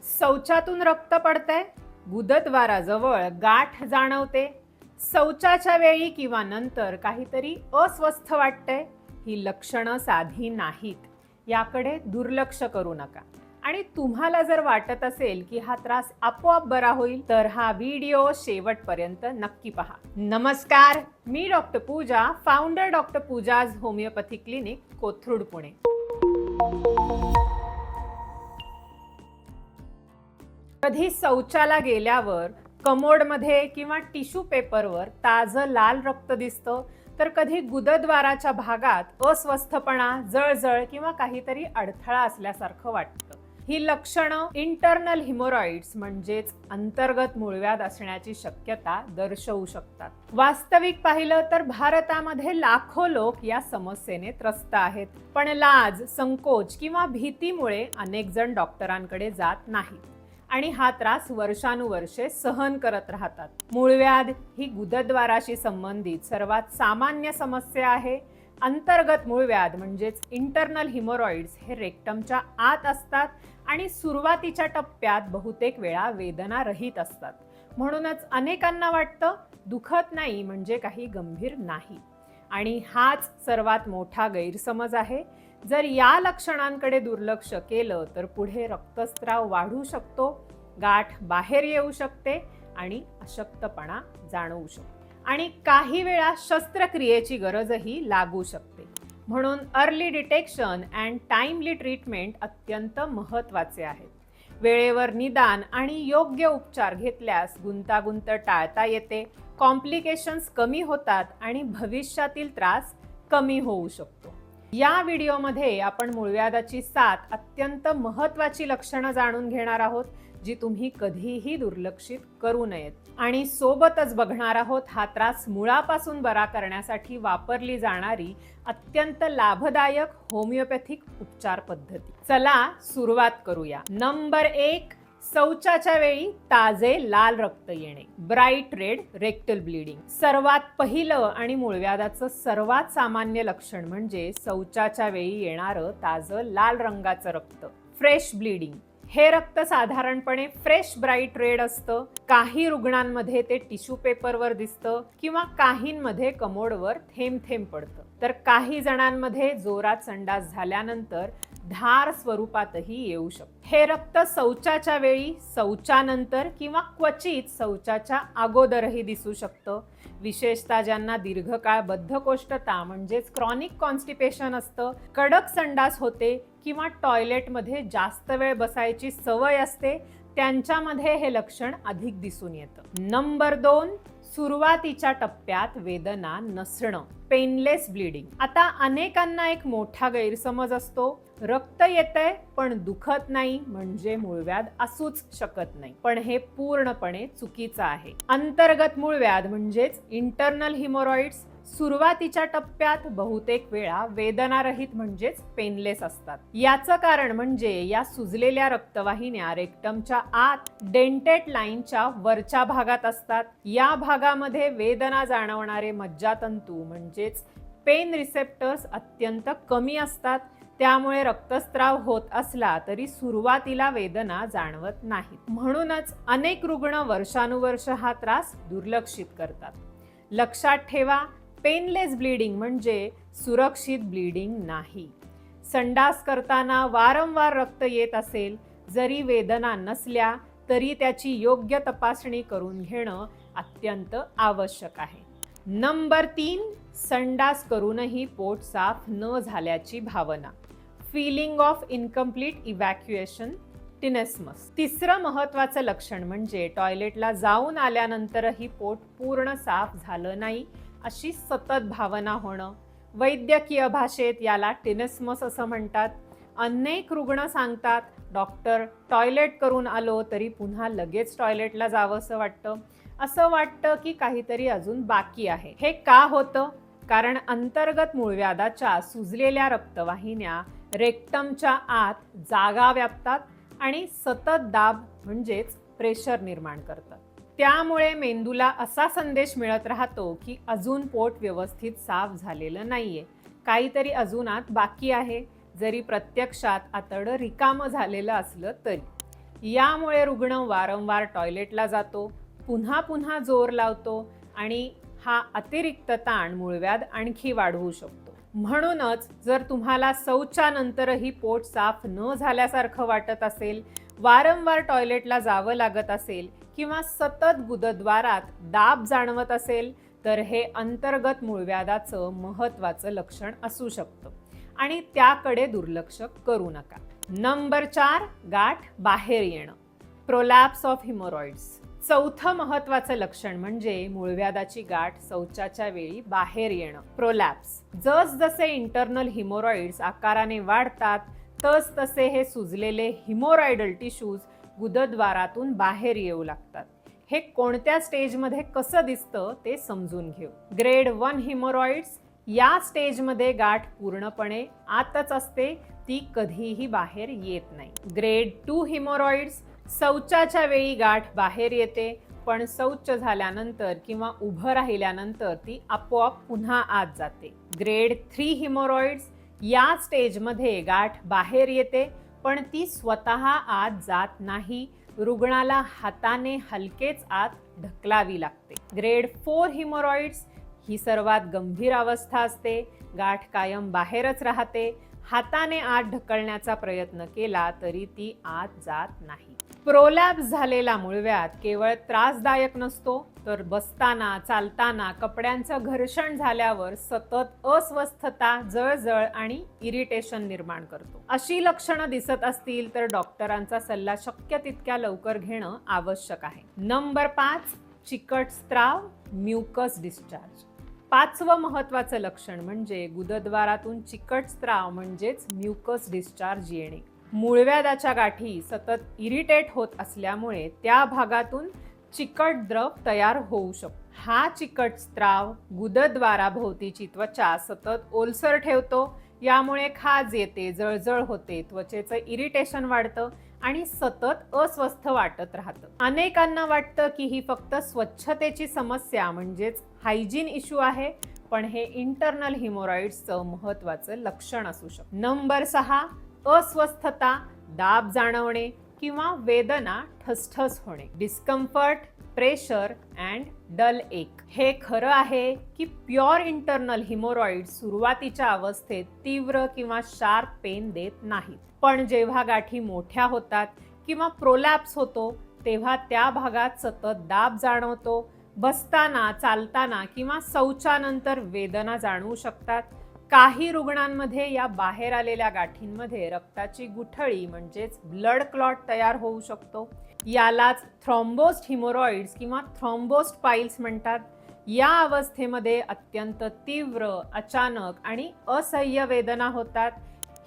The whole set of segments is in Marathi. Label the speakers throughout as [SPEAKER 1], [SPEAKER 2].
[SPEAKER 1] शौचातून रक्त पडतंय, गुदद्वाराजवळ गाठ जाणवते, शौचाच्या वेळी किंवा नंतर काहीतरी अस्वस्थ वाटतंय, ही लक्षणं साधी नाहीत. याकडे दुर्लक्ष करू नका. आणि तुम्हाला जर वाटत असेल की हा त्रास आपोआप बरा होईल तर हा व्हिडिओ शेवटपर्यंत नक्की पहा. नमस्कार, मी doctor Pooja, founder doctor Pooja's homeopathy clinic, Kothrud, Pune. कधी शौचाला गेल्यावर कमोडमध्ये किंवा टिश्यू पेपरवर ताजं लाल रक्त दिसतं, तर कधी गुदद्वाराच्या भागात अस्वस्थपणा, जळजळ किंवा काहीतरी अडथळा असल्यासारखं वाटतं. ही लक्षणं इंटरनल हिमोरॉइड्स म्हणजेच अंतर्गत मूळव्याध असण्याची शक्यता दर्शवू शकतात. वास्तविक पाहिलं तर भारतामध्ये लाखो लोक या समस्येने त्रस्त आहेत, पण लाज, संकोच किंवा भीतीमुळे अनेक जण डॉक्टरांकडे जात नाहीत आणि हा त्रास वर्षानुवर्षे सहन करत राहतात. मूळव्याध ही गुदद्वाराशी संबंधित सर्वात सामान्य समस्या आहे. अंतर्गत मूळव्याध म्हणजेच इंटरनल हिमोरॉइड्स हे रेक्टमच्या आत असतात आणि सुरुवातीच्या टप्प्यात बहुतेक वेळा वेदना रहित असतात. म्हणूनच अनेकांना वाटतं दुखत नाही म्हणजे काही गंभीर नाही. आणि हाच सर्वात मोठा गैरसमज आहे. जर या लक्षणांकडे दुर्लक्ष केलं तर पुढे रक्तस्राव वाढू शकतो, गाठ बाहेर येऊ शकते आणि अशक्तपणा जाणवू शकतो. आणि काही वेळा शस्त्रक्रियेची गरजही लागू शकते. म्हणून early detection and timely treatment अत्यंत महत्त्वाचे आहे. वेळेवर निदान आणि योग्य उपचार घेतल्यास गुंतागुंत टाळता येते, कॉम्प्लिकेशन्स कमी होतात आणि भविष्यातील त्रास कमी होऊ शकतो. या व्हिडिओमध्ये आपण मूळव्याधाची 7 अत्यंत महत्त्वाची लक्षणं जाणून घेणार आहोत, जी तुम्ही कधीही दुर्लक्षित करू नयेत. आणि सोबतच बघणार आहोत हा त्रास मुळापासून बरा करण्यासाठी वापरली जाणारी अत्यंत लाभदायक होमिओपॅथिक उपचार पद्धती. चला सुरुवात करूया. नंबर 1, शौचाच्या वेळी ताजे लाल रक्त येणे, ब्राईट रेड रेक्टल ब्लिडिंग. सर्वात पहिलं आणि मूळव्याधाचं सर्वात सामान्य लक्षण म्हणजे शौचाच्या वेळी येणारं ताजं लाल रंगाचं रक्त, फ्रेश ब्लिडिंग. हे रक्त साधारणपणे फ्रेश ब्राईट रेड असतं. काही रुग्णांमध्ये ते टिश्यू पेपरवर दिसतं किंवा काहींमध्ये कमोडवर थेंब थेंब पडतं, तर काही जणांमध्ये जोरात संडास झाल्यानंतर धार स्वरूपातही येऊ शकतं. हे रक्त शौचाच्या वेळी, शौचानंतर किंवा क्वचित शौचाच्या अगोदरही दिसू शकतं. विशेषतः ज्यांना दीर्घकाळ बद्धकोष्ठता म्हणजेच क्रॉनिक कॉन्स्टिपेशन असतं, कडक संडास होते किंवा टॉयलेटमध्ये जास्त वेळ बसायची सवय असते, त्यांच्यामध्ये हे लक्षण अधिक दिसून येतं. नंबर 2, सुरुवातीच्या टप्प्यात वेदना नसणं, पेनलेस ब्लिडिंग. आता अनेकांना एक मोठा गैरसमज असतो, रक्त येतंय पण दुखत नाही म्हणजे मूळव्याध असूच शकत नाही. पण हे पूर्णपणे चुकीचं आहे. अंतर्गत मूळव्याध म्हणजेच इंटरनल हिमोरॉइड्स सुरुवातीच्या टप्प्यात बहुतेक वेळा वेदनारहित म्हणजेच पेनलेस असतात. याचं कारण म्हणजे या सुजलेल्या रक्तवाहिन्या रेक्टमच्या आत डेंटेट लाईनच्या वरच्या भागात असतात. या भागामध्ये वेदना जाणवणारे मज्जातंतू म्हणजेच पेन रिसेप्टर्स अत्यंत कमी असतात. त्यामुळे रक्तस्राव होत असला तरी सुरुवातीला वेदना जाणवत नाहीत. म्हणूनच अनेक रुग्ण वर्षानुवर्ष हा त्रास दुर्लक्षित करतात. लक्षात ठेवा, पेनलेस ब्लीडिंग म्हणजे सुरक्षित ब्लीडिंग नाही. संडास करताना वारंवार रक्त येत असेल, जरी वेदना नसल्या तरी त्याची योग्य तपासणी करून घेणं अत्यंत आवश्यक आहे. नंबर 3, संडास करूनही पोट साफ न झाल्याची भावना, फीलिंग ऑफ इनकम्प्लीट इव्हॅक्युएशन, टिनेस्मस. तिसरं महत्त्वाचं लक्षण म्हणजे टॉयलेटला जाऊन आल्यानंतरही पोट पूर्ण साफ झालं नाही अशी सतत भावना होणं. वैद्यकीय भाषेत याला टिनेस्मस असं म्हणतात. अनेक रुग्ण सांगतात, डॉक्टर, टॉयलेट करून आलो तरी पुन्हा लगेच टॉयलेटला जावंसं वाटतं. असं वाटतं की काहीतरी अजून बाकी आहे. हे का होतं? कारण अंतर्गत मूळव्याधाच्या सुजलेल्या रक्तवाहिन्या रेक्टमच्या आत जागा व्यापतात आणि सतत दाब म्हणजेच प्रेशर निर्माण करतात. त्यामुळे मेंदूला असा संदेश मिळत राहतो की अजून पोट व्यवस्थित साफ झालेलं नाहीये, काहीतरी अजून आत बाकी आहे, जरी प्रत्यक्षात आतडं रिकामं झालेलं असलं तरी. यामुळे रुग्ण वारंवार टॉयलेटला जातो, पुन्हा पुन्हा जोर लावतो आणि हा अतिरिक्त ताण मूळव्याध आणखी वाढवू शकतो. म्हणूनच जर तुम्हाला शौचानंतरही पोट साफ न झाल्यासारखं वाटत असेल, वारंवार टॉयलेटला जावं लागत असेल किंवा सतत गुदद्वारात दाब जाणवत असेल, तर हे अंतर्गत मूळव्याधाचं महत्त्वाचं लक्षण असू शकतं आणि त्याकडे दुर्लक्ष करू नका. नंबर 4, गाठ बाहेर येणं, प्रोलॅप्स ऑफ हिमोरॉइड्स. चौथं महत्त्वाचं लक्षण म्हणजे मूळव्याधाची गाठ शौचाच्या वेळी बाहेर येणं, प्रोलॅप्स. जसजसे इंटरनल हिमोरॉइड्स आकाराने वाढतात, तसे हे सुजलेले हिमोरॉइडल टिश्यूज गुदद्वारातून बाहेर येऊ लागतात. हे कोणत्या स्टेजमध्ये कसं दिसतं ते समजून घेऊ. ग्रेड 1 हिमोरॉइड्स, या स्टेजमध्ये गाठ पूर्णपणे आतच असते, ती कधीही बाहेर येत नाही. ग्रेड 2 हिमोरॉइड्स, शौचाच्या वेळी गाठ बाहेर येते, पण शौच झाल्यानंतर किंवा उभं राहिल्यानंतर ती आपोआप पुन्हा आत जाते. ग्रेड 3 हिमोरॉइड्स, या स्टेजमध्ये गाठ बाहेर येते, पण ती स्वतः आत जात नाही, रुग्णाला हाताने हलकेच आत ढकलावी लागते. ग्रेड 4 हिमोरॉइड्स, ही सर्वात गंभीर अवस्था असते, गाठ कायम बाहेरच राहते, हाताने आत ढकलण्याचा प्रयत्न केला तरी ती आत जात नाही. प्रोलॅप्स झालेला मूळव्याध केवळ त्रासदायक नसतो, तर बसताना, चालताना, कपड्यांचं घर्षण झाल्यावर सतत अस्वस्थता, जळजळ आणि इरिटेशन निर्माण करतो. अशी लक्षणं दिसत असतील तर डॉक्टरांचा सल्ला शक्य तितक्या लवकर घेणं आवश्यक आहे. नंबर 5, चिकट स्त्राव, म्युकस डिस्चार्ज. 5वं महत्त्वाचं लक्षण म्हणजे गुदद्वारातून चिकट स्त्राव म्हणजेच म्युकस डिस्चार्ज येणे. मूळव्याधाच्या गाठी सतत इरिटेट होत असल्यामुळे त्या भागातून चिकट द्रव तयार होऊ शकतो. हा चिकट स्त्राव गुदद्वाराभोवतीची त्वचा सतत ओलसर ठेवतो, यामुळे खाज येते, जळजळ होते, त्वचेचं इरिटेशन वाढतं आणि सतत अस्वस्थ वाटत राहतं. अनेकांना वाटतं की ही फक्त स्वच्छतेची समस्या म्हणजेच हायजीन इश्यू आहे, पण हे इंटरनल हिमोरॉइड्सचं महत्त्वाचं लक्षण असू शकतं. नंबर 6, अस्वस्थता, दाब जाणवणे किंवा वेदना, ठसठस होणे, डिस्कम्फर्ट, प्रेशर अँड डल एक. हे खरं आहे की प्युअर इंटरनल हिमोरॉइड सुरुवातीच्या अवस्थेत तीव्र किंवा शार्प पेन देत नाहीत, पण जेव्हा गाठी मोठ्या होतात किंवा प्रोलॅप्स होतो तेव्हा त्या भागात सतत दाब जाणवतो, बसताना, चालताना किंवा शौचानंतर वेदना जाणवू शकतात. काही रुग्णांमध्ये या बाहेर आलेल्या गाठींमध्ये रक्ताची गुठळी म्हणजेच ब्लड क्लॉट तयार होऊ शकतो. यालाच थ्रॉम्बोस्ड हिमोरॉइड्स किंवा थ्रॉम्बोस्ड पाईल्स म्हणतात. या अवस्थेमध्ये अत्यंत तीव्र, अचानक आणि असह्य वेदना होतात.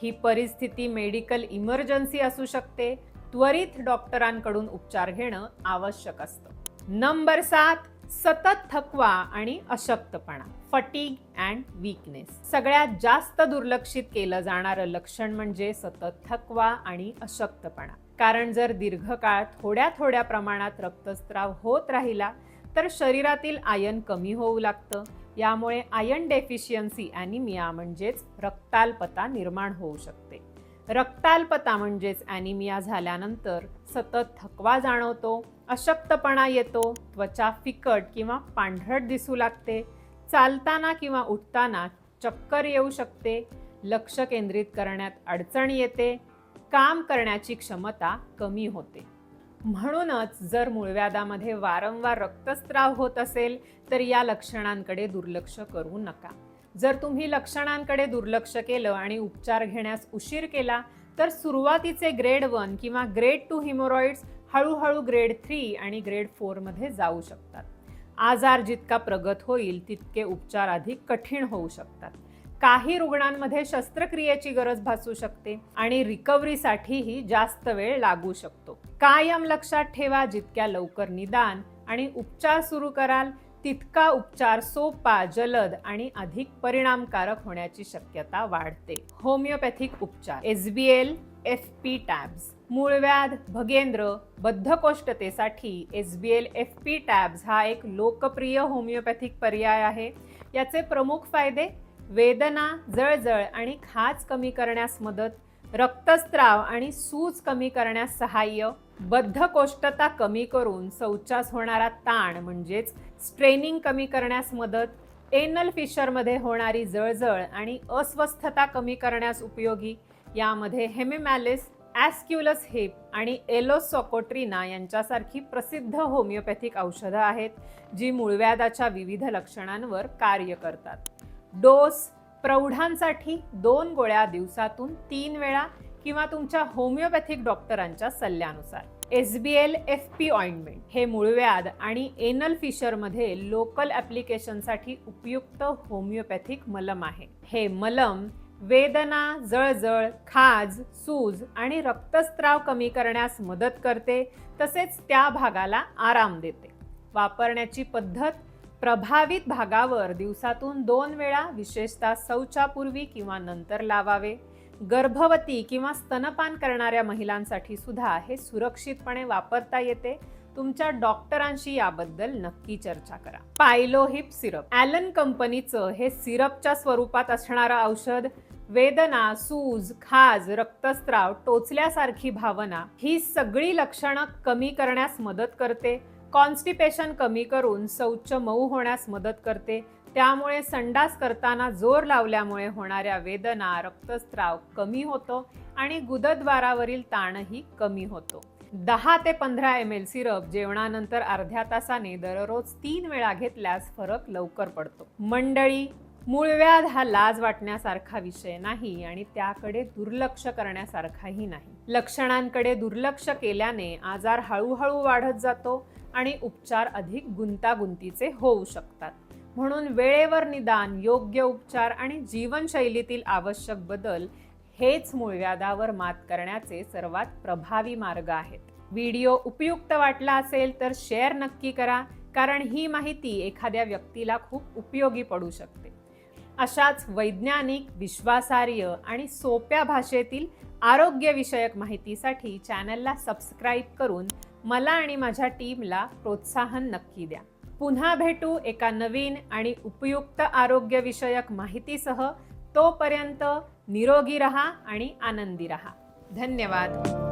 [SPEAKER 1] ही परिस्थिती मेडिकल इमर्जन्सी असू शकते. त्वरित डॉक्टरांकडून उपचार घेणं आवश्यक असतं. नंबर 7, सतत थकवा आणि अशक्तपणा, फटीग अँड वीकनेस. सगळ्यात जास्त दुर्लक्षित केलं जाणारं लक्षण म्हणजे सतत थकवा आणि अशक्तपणा. कारण जर दीर्घकाळ थोड्या थोड्या प्रमाणात रक्तस्राव होत राहिला तर शरीरातील आयर्न कमी होऊ लागतं. यामुळे आयर्न डेफिशियन्सी ॲनिमिया म्हणजेच रक्ताल्पता निर्माण होऊ शकते. रक्ताल्पता म्हणजेच ॲनिमिया झाल्यानंतर सतत थकवा जाणवतो, अशक्तपणा येतो, त्वचा फिकट किंवा पांढरट दिसू लागते, चालताना किंवा उठताना चक्कर येऊ शकते, लक्ष केंद्रित करण्यात अडचण येते, काम करण्याची क्षमता कमी होते. म्हणूनच जर मूळव्याधामध्ये वारंवार रक्तस्राव होत असेल तर या लक्षणांकडे दुर्लक्ष करू नका. जर तुम्ही लक्षणांकडे दुर्लक्ष केलं आणि उपचार घेण्यास उशीर केला तर सुरुवातीचे ग्रेड 1 किंवा ग्रेड 2 हिमोरॉइड्स हळूहळू ग्रेड 3 आणि ग्रेड 4 मध्ये जाऊ शकतात. आजार जितका प्रगत होईल तितके उपचार अधिक कठीण होऊ शकतात. काही रुग्णांमध्ये शस्त्रक्रियेची गरज भासू शकते आणि रिकव्हरीसाठीही जास्त वेळ लागू शकतो. कायम लक्षात ठेवा, जितक्या लवकर निदान आणि उपचार सुरू कराल तितका उपचार सोपा, जलद आणि अधिक परिणामकारक होण्याची शक्यता वाढते. होमिओपॅथिक उपचार, SBL, FP टॅब्स. मूळव्याध, भगेंद्र, बद्धकोष्ठतेसाठी SBL FP टॅब्स हा एक लोकप्रिय होमिओपॅथिक पर्याय आहे. याचे प्रमुख फायदे: वेदना, जळजळ आणि खाज कमी करण्यास मदत, रक्तस्राव आणि सूज कमी करण्यास सहाय्य, बद्धकोष्ठता कमी करून शौचास होणारा ताण म्हणजेच स्ट्रेनिंग कमी करण्यास मदत, एनल फिशरमध्ये होणारी जळजळ आणि अस्वस्थता कमी करण्यास उपयोगी. यामध्ये हेमिमॅलिस, ॲस्क्युलस हिप आणि एलोसोकोट्रिना यांच्यासारखी प्रसिद्ध होमिओपॅथिक औषधं आहेत, जी मूळव्याधाच्या विविध लक्षणांवर कार्य करतात. डोस: प्रौढांसाठी 2 गोळ्या दिवसातून 3 वेळा किंवा तुमच्या होमिओपॅथिक डॉक्टरांच्या सल्ल्यानुसार. SBL FP ऑइंटमेंट हे मूळव्याध आणि एनल फिशरमध्ये लोकल ॲप्लिकेशनसाठी उपयुक्त होमिओपॅथिक मलम आहे. हे मलम वेदना, जळजळ, खाज, सूज आणि रक्तस्राव कमी करण्यास मदत करते, तसेच त्या भागाला आराम देते. वापरण्याची पद्धत: प्रभावित भागावर दिवसातून 2 वेळा, विशेषतः शौचापूर्वी किंवा नंतर लावावे. गर्भवती किंवा स्तनपान करणाऱ्या महिलांसाठी सुद्धा हे सुरक्षितपणे वापरता येते. तुमच्या डॉक्टरांशी याबद्दल नक्की चर्चा करा. पायलोहिप सिरप: ॲलन कंपनीचं हे सिरपच्या स्वरूपात असणारं औषध वेदना, सूज, खाज, रक्तस्राव, टोचल्यासारखी भावना ही सगळी लक्षणं कमी करण्यास मदत करते. कॉन्स्टिपेशन कमी करून शौच मऊ होण्यास मदत करते. त्यामुळे संडास करताना जोर लावल्यामुळे होणाऱ्या वेदना, रक्तस्राव कमी होतो आणि गुदद्वारावरील ताणही कमी होतो. 10 ते 15 ml सिरप जेवणानंतर अर्ध्या तासाने दररोज 3 वेळा घेतल्यास फरक लवकर पडतो. मंडळी, मूळव्याध हा लाज वाटण्यासारखा विषय नाही आणि त्याकडे दुर्लक्ष करण्यासारखाही नाही. लक्षणांकडे दुर्लक्ष केल्याने आजार हळूहळू वाढत जातो आणि उपचार अधिक गुंतागुंतीचे होऊ शकतात. म्हणून वेळेवर निदान, योग्य उपचार आणि जीवनशैलीतील आवश्यक बदल हेच मूळव्याधावर मात करण्याचे सर्वात प्रभावी मार्ग आहेत. व्हिडिओ उपयुक्त वाटला असेल तर शेअर नक्की करा, कारण ही माहिती एखाद्या व्यक्तीला खूप उपयोगी पडू शकते. अशाच वैज्ञानिक, विश्वासार्ह आणि सोप्या भाषेतील आरोग्यविषयक माहितीसाठी चॅनलला सबस्क्राईब करून मला आणि माझ्या टीमला प्रोत्साहन नक्की द्या. पुन्हा भेटू एका नवीन आणि उपयुक्त आरोग्यविषयक माहितीसह. तोपर्यंत निरोगी रहा आणि आनंदी रहा. धन्यवाद.